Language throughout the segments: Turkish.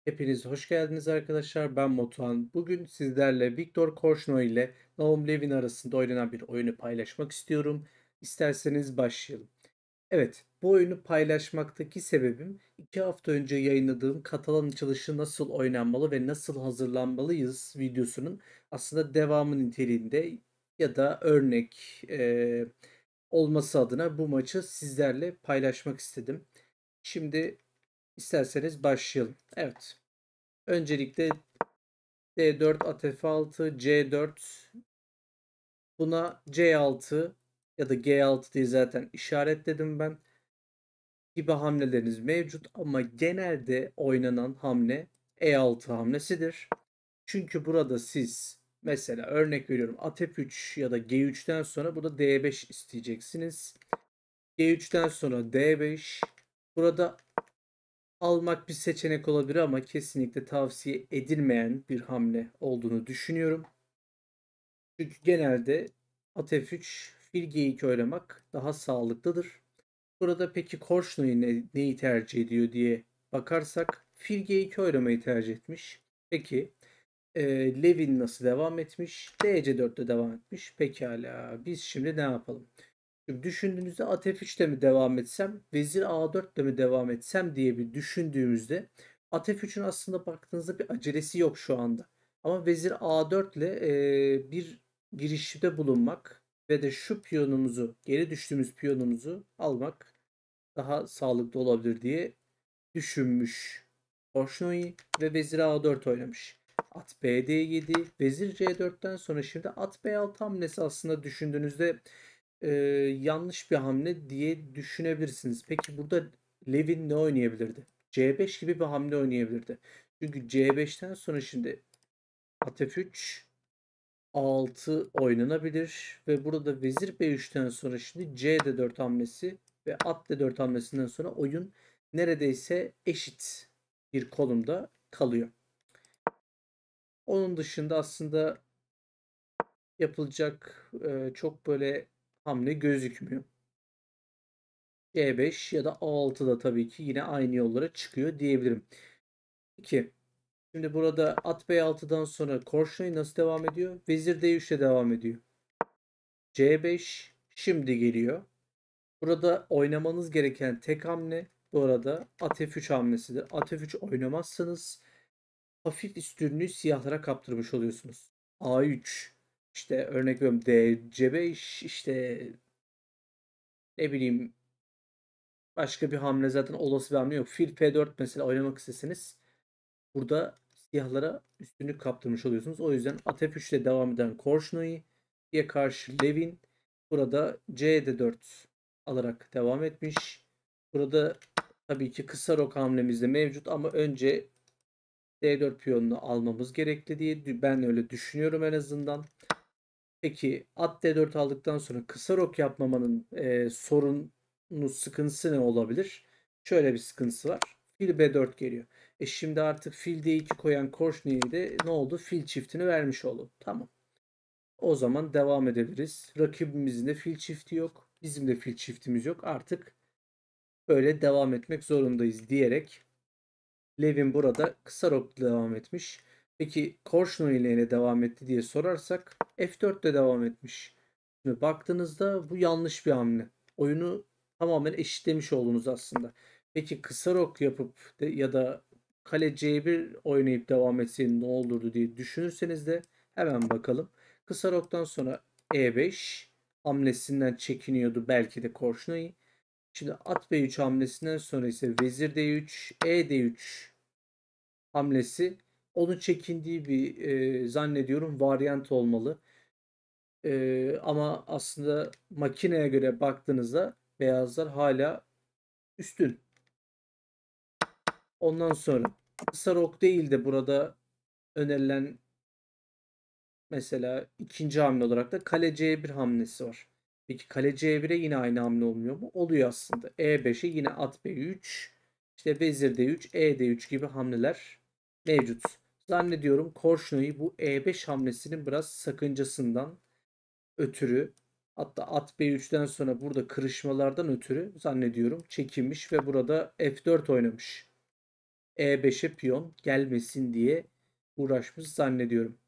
Hepiniz hoş geldiniz arkadaşlar. Ben Motuhan. Bugün sizlerle Viktor Korchnoi ile Naum Levin arasında oynanan bir oyunu paylaşmak istiyorum. İsterseniz başlayalım. Evet, bu oyunu paylaşmaktaki sebebim 2 hafta önce yayınladığım Katalan açılışı nasıl oynanmalı ve nasıl hazırlanmalıyız videosunun aslında devamı niteliğinde ya da örnek olması adına bu maçı sizlerle paylaşmak istedim. Şimdi isterseniz başlayalım. Evet. Öncelikle D4 at F6, C4, buna C6 ya da G6 diye zaten işaretledim ben. Gibi hamleleriniz mevcut ama genelde oynanan hamle E6 hamlesidir. Çünkü burada siz mesela örnek veriyorum at F3 ya da G3'ten sonra burada D5 isteyeceksiniz. G3'ten sonra D5. Burada almak bir seçenek olabilir ama kesinlikle tavsiye edilmeyen bir hamle olduğunu düşünüyorum. Çünkü genelde at F3, fil G2 oynamak daha sağlıklıdır. Burada peki Korchnoi neyi tercih ediyor diye bakarsak fil G2 oynamayı tercih etmiş. Peki Levin nasıl devam etmiş? DC4'te devam etmiş. Pekala. Biz şimdi ne yapalım? Şimdi düşündüğünüzde at F3'te mi devam etsem, vezir A4'te mi devam etsem diye bir düşündüğümüzde at F3'ün aslında baktığınızda bir acelesi yok şu anda. Ama vezir A4 ile bir girişimde bulunmak ve de şu piyonumuzu, geri düştüğümüz piyonumuzu almak daha sağlıklı olabilir diye düşünmüş Korchnoi ve vezir A4 oynamış. At BD7, vezir C4'ten sonra şimdi at B6 hamlesi aslında düşündüğünüzde yanlış bir hamle diye düşünebilirsiniz. Peki burada Levin ne oynayabilirdi? C5 gibi bir hamle oynayabilirdi. Çünkü C5'ten sonra şimdi at F3 A6 oynanabilir ve burada vezir B3'ten sonra şimdi C D4 hamlesi ve at D4 hamlesinden sonra oyun neredeyse eşit bir konumda kalıyor. Onun dışında aslında yapılacak çok böyle hamle gözükmüyor. C5 ya da A6 da tabii ki yine aynı yollara çıkıyor diyebilirim. 2. Şimdi burada at B6'dan sonra Korchnoi nasıl devam ediyor? Vezir D3 ile devam ediyor. C5 şimdi geliyor. Burada oynamanız gereken tek hamle bu arada at F3 hamlesidir. At F3 oynamazsanız hafif üstünlüğü siyahlara kaptırmış oluyorsunuz. A3 işte örnek veriyorum D C5 işte ne bileyim başka bir hamle zaten olası bir hamle yok. Fil F4 mesela oynamak isteseniz burada siyahlara üstünlük kaptırmış oluyorsunuz. O yüzden at F3 ile devam eden Korchnoi karşı Levin burada CD4 alarak devam etmiş. Burada tabii ki kısa rok hamlemiz de mevcut ama önce D4 piyonunu almamız gerekli diye ben öyle düşünüyorum en azından. Peki at D4 aldıktan sonra kısa rok yapmamanın sorunu, sıkıntısı ne olabilir? Şöyle bir sıkıntısı var. Fil B4 geliyor. Şimdi artık fil D2 koyan Korchnoi de ne oldu? Fil çiftini vermiş oldu. Tamam. O zaman devam edebiliriz. Rakibimizin de fil çifti yok. Bizim de fil çiftimiz yok. Artık böyle devam etmek zorundayız diyerek Levin burada kısa rokla devam etmiş. Peki Korchnoi ile ne devam etti diye sorarsak F4 ile devam etmiş. Şimdi baktığınızda bu yanlış bir hamle. Oyunu tamamen eşitlemiş oldunuz aslında. Peki kısa rok yapıp ya da kale C1 oynayıp devam etseydi ne olurdu diye düşünürseniz de hemen bakalım. Kısa roktan sonra E5 hamlesinden çekiniyordu belki de Korchnoi. Şimdi at B3 hamlesinden sonra ise vezir D3, E D3 hamlesi onun çekindiği bir zannediyorum varyant olmalı. Ama aslında makineye göre baktığınızda beyazlar hala üstün. Ondan sonra kısa rok değil de burada önerilen mesela ikinci hamle olarak da kale C1 hamlesi var. Peki kale C1'e yine aynı hamle olmuyor mu? Oluyor aslında. E5'e yine at B3, işte vezir D3, E D3 gibi hamleler mevcut. Zannediyorum Korchnoi bu E5 hamlesinin biraz sakıncasından ötürü, hatta at B3'ten sonra burada kırışmalardan ötürü zannediyorum çekinmiş ve burada F4 oynamış. E5'e piyon gelmesin diye uğraşmış zannediyorum.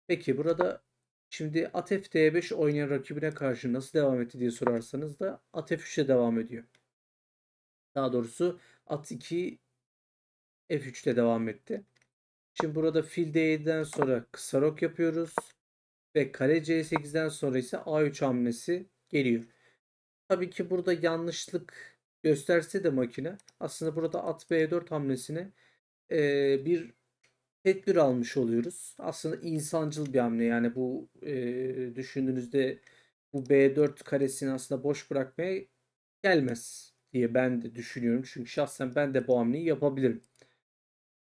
Peki burada şimdi at f d5 oynayan rakibine karşı nasıl devam etti diye sorarsanız da at f3'e devam ediyor. Daha doğrusu at 2 f3'te devam etti. Şimdi burada fil d7'den sonra kısa rok yapıyoruz. Ve kale c8'den sonra ise a3 hamlesi geliyor. Tabii ki burada yanlışlık gösterse de makine aslında burada at b4 hamlesine bir tedbir almış oluyoruz. Aslında insancıl bir hamle yani bu düşündüğünüzde bu b4 karesini aslında boş bırakmaya gelmez diye ben de düşünüyorum. Çünkü şahsen ben de bu hamleyi yapabilirim.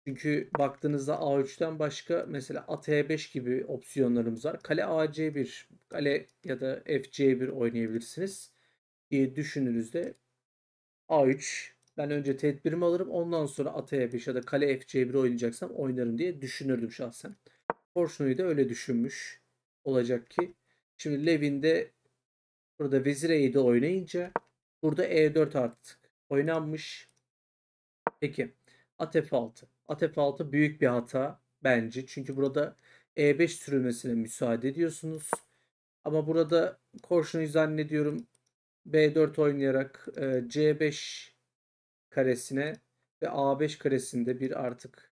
Çünkü baktığınızda A3'ten başka mesela at E5 gibi opsiyonlarımız var. Kale AC1, kale ya da FC1 oynayabilirsiniz diye düşündüğünüzde A3 ben önce tedbirimi alırım ondan sonra at E5 ya da kale FC1 oynayacaksam oynarım diye düşünürdüm şahsen. Korşnoy da öyle düşünmüş olacak ki. Şimdi Levin de burada vezir E7 oynayınca burada E4 artık oynanmış. Peki. At F6. At F6 büyük bir hata bence. Çünkü burada E5 sürülmesine müsaade ediyorsunuz. Ama burada Korşun'u zannediyorum B4 oynayarak C5 karesine ve A5 karesinde bir artık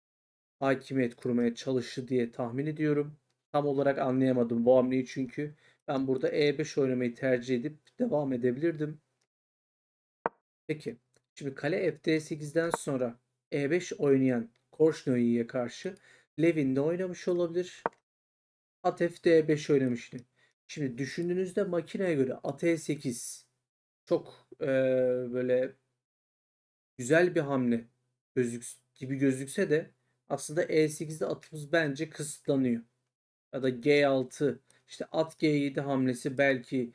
hakimiyet kurmaya çalıştı diye tahmin ediyorum. Tam olarak anlayamadım bu hamleyi çünkü ben burada E5 oynamayı tercih edip devam edebilirdim. Peki. Şimdi kale Fd8'den sonra E5 oynayan Korşnoy'ya karşı Levin de oynamış olabilir. At Fd5 oynamıştı. Şimdi düşündüğünüzde makineye göre at E8 çok böyle güzel bir hamle gibi gözükse de aslında E8'de atımız bence kısıtlanıyor. Ya da G6 işte at G7 hamlesi belki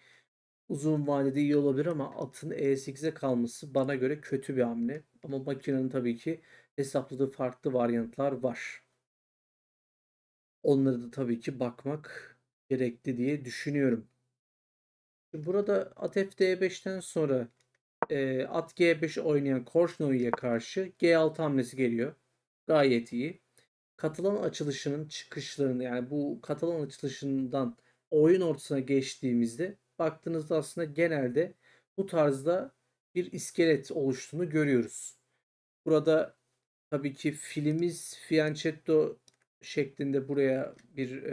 uzun vadede iyi olabilir ama atın E8'e kalması bana göre kötü bir hamle. Ama makinenin tabii ki hesapladığı farklı varyantlar var. Onlara da tabii ki bakmak gerekli diye düşünüyorum. Burada at Fd5'ten sonra at G5 oynayan Korşnoy'a karşı G6 hamlesi geliyor. Gayet iyi. Katalan açılışının çıkışlarını yani bu Katalan açılışından oyun ortasına geçtiğimizde baktığınızda aslında genelde bu tarzda bir iskelet oluştuğunu görüyoruz. Burada tabii ki filimiz Fianchetto şeklinde buraya bir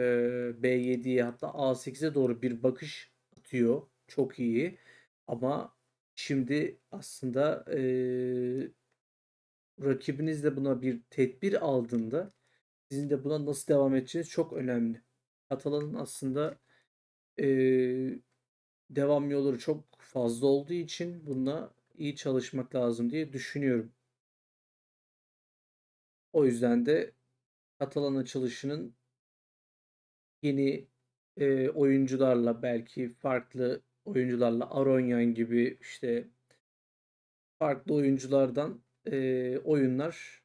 B7'ye hatta A8'e doğru bir bakış atıyor. Çok iyi. Ama şimdi aslında rakibiniz de buna bir tedbir aldığında sizin de buna nasıl devam edeceğiniz çok önemli. Katalan'ın aslında devam yolları çok fazla olduğu için bununla iyi çalışmak lazım diye düşünüyorum. O yüzden de Katalan açılışının yeni oyuncularla belki farklı oyuncularla Aronyan gibi işte farklı oyunculardan oyunlar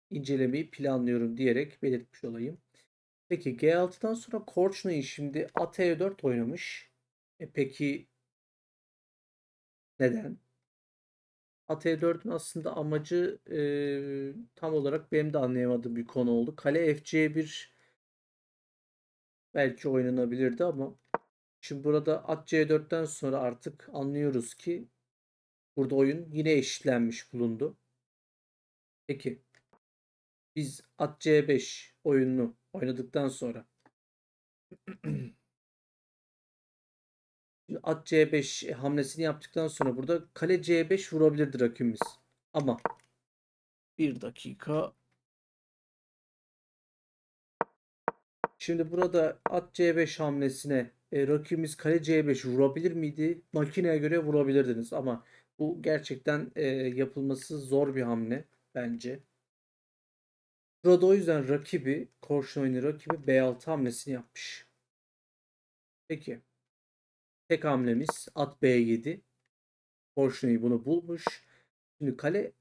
incelemeyi planlıyorum diyerek belirtmiş olayım. Peki G6'dan sonra Korçna'yı şimdi at E4 oynamış. Peki neden? At E4'ün aslında amacı tam olarak benim de anlayamadığım bir konu oldu. Kale FC1 belki oynanabilirdi ama şimdi burada at C4'ten sonra artık anlıyoruz ki burada oyun yine eşitlenmiş bulundu. Peki biz at C5 oyununu oynadıktan sonra at C5 hamlesini yaptıktan sonra burada kale C5 vurabilirdi rakibimiz. Ama bir dakika. Şimdi burada at C5 hamlesine rakibimiz kale C5 vurabilir miydi? Makineye göre vurabilirdiniz ama bu gerçekten yapılması zor bir hamle bence. Burada o yüzden rakibi, Korşnoy'un rakibi B6 hamlesini yapmış. Peki. Tek hamlemiz at B7. Korşnoy bunu bulmuş. Şimdi kale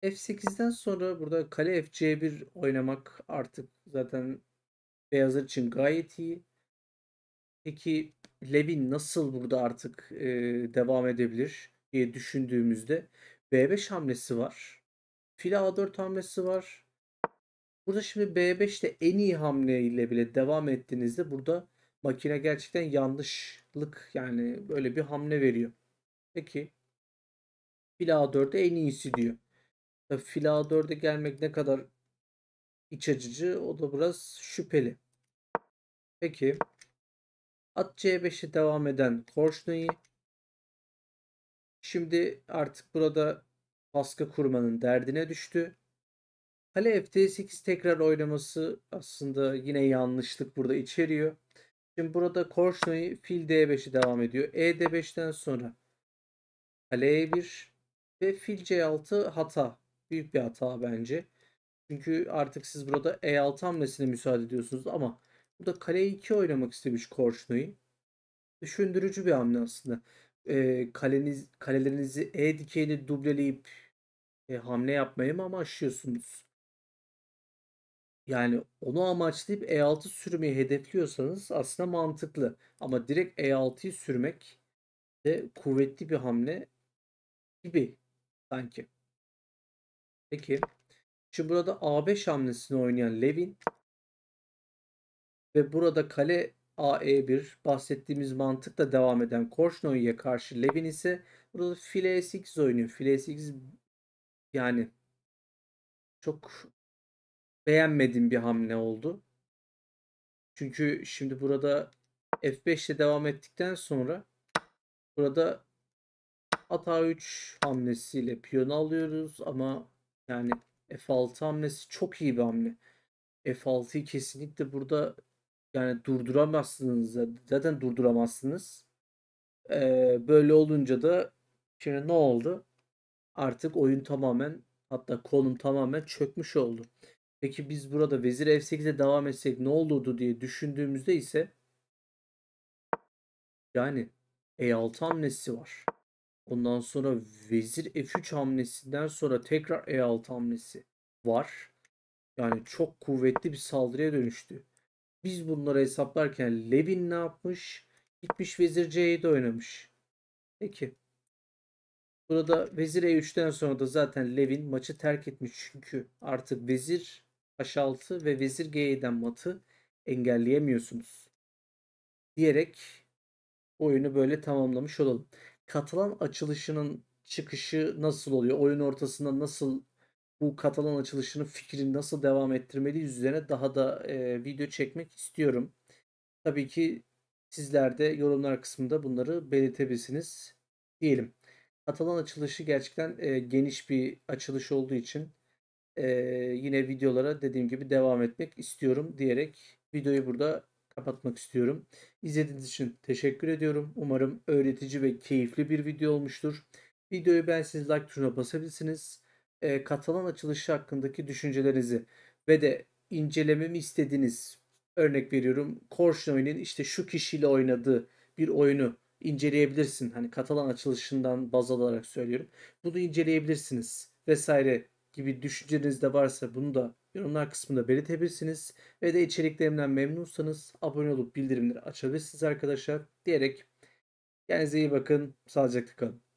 F8'den sonra burada kale FC1 oynamak artık zaten beyazlar için gayet iyi. Peki Levin nasıl burada artık devam edebilir diye düşündüğümüzde B5 hamlesi var. File A4 hamlesi var. Burada şimdi B5'te en iyi hamleyle bile devam ettiğinizde burada makine gerçekten yanlışlık yani böyle bir hamle veriyor. Peki file A4'e en iyisi diyor. Tabii file A4'e gelmek ne kadar iç açıcı o da biraz şüpheli. Peki at C5'e devam eden Korşno'yu şimdi artık burada baskı kurmanın derdine düştü. Kale FD8 tekrar oynaması aslında yine yanlışlık burada içeriyor. Şimdi burada Korşno'yu fil D5'e devam ediyor. E D5'ten sonra kale E1 ve fil C6 hata. Büyük bir hata bence. Çünkü artık siz burada E6 hamlesine müsaade ediyorsunuz ama burada kale E2 oynamak istemiş Korşno'yu. Düşündürücü bir hamle aslında. Kalelerinizi E dikeyle dubleleyip hamle yapmayı mı amaçlıyorsunuz? Yani onu amaçlayıp E6 sürmeyi hedefliyorsanız aslında mantıklı. Ama direkt E6'yı sürmek de kuvvetli bir hamle gibi sanki. Peki. Şimdi burada A5 hamlesini oynayan Levin ve burada kale AE1 bahsettiğimiz mantıkla devam eden Korşnoy'a karşı Levin ise burada file E8 oynuyor. File E8 yani çok beğenmediğim bir hamle oldu. Çünkü şimdi burada F5 ile devam ettikten sonra burada at A3 hamlesiyle piyonu alıyoruz ama yani F6 hamlesi çok iyi bir hamle. F6'yı kesinlikle burada yani durduramazsınız. Zaten durduramazsınız. Böyle olunca da şimdi ne oldu? Artık oyun tamamen hatta konum tamamen çökmüş oldu. Peki biz burada vezir F8'e devam etsek ne olurdu diye düşündüğümüzde ise yani E6 hamlesi var. Ondan sonra vezir F3 hamlesinden sonra tekrar E6 hamlesi var. Yani çok kuvvetli bir saldırıya dönüştü. Biz bunları hesaplarken Levin ne yapmış? Gitmiş vezir C7 oynamış. Peki. Burada vezir E3'ten sonra da zaten Levin maçı terk etmiş. Çünkü artık vezir H6 ve vezir G7'den matı engelleyemiyorsunuz. Diyerek oyunu böyle tamamlamış olalım. Katalan açılışının çıkışı nasıl oluyor? Oyun ortasında nasıl bu Katalan açılışının fikrini nasıl devam ettirmeliyiz üzerine daha da video çekmek istiyorum. Tabii ki sizler de yorumlar kısmında bunları belirtebilirsiniz diyelim. Katalan açılışı gerçekten geniş bir açılış olduğu için yine videolara dediğim gibi devam etmek istiyorum diyerek videoyu burada kapatmak istiyorum. İzlediğiniz için teşekkür ediyorum. Umarım öğretici ve keyifli bir video olmuştur. Videoyu beğenseniz like tuşuna basabilirsiniz. Katalan açılışı hakkındaki düşüncelerinizi ve de incelememi istediğiniz örnek veriyorum. Korşnoy'un işte şu kişiyle oynadığı bir oyunu inceleyebilirsin. Hani Katalan açılışından baz alarak söylüyorum. Bunu inceleyebilirsiniz vesaire gibi düşünceniz de varsa bunu da yorumlar kısmında belirtebilirsiniz. Ve de içeriklerimden memnunsanız abone olup bildirimleri açabilirsiniz arkadaşlar diyerek kendinize iyi bakın. Sağlıcakla kalın.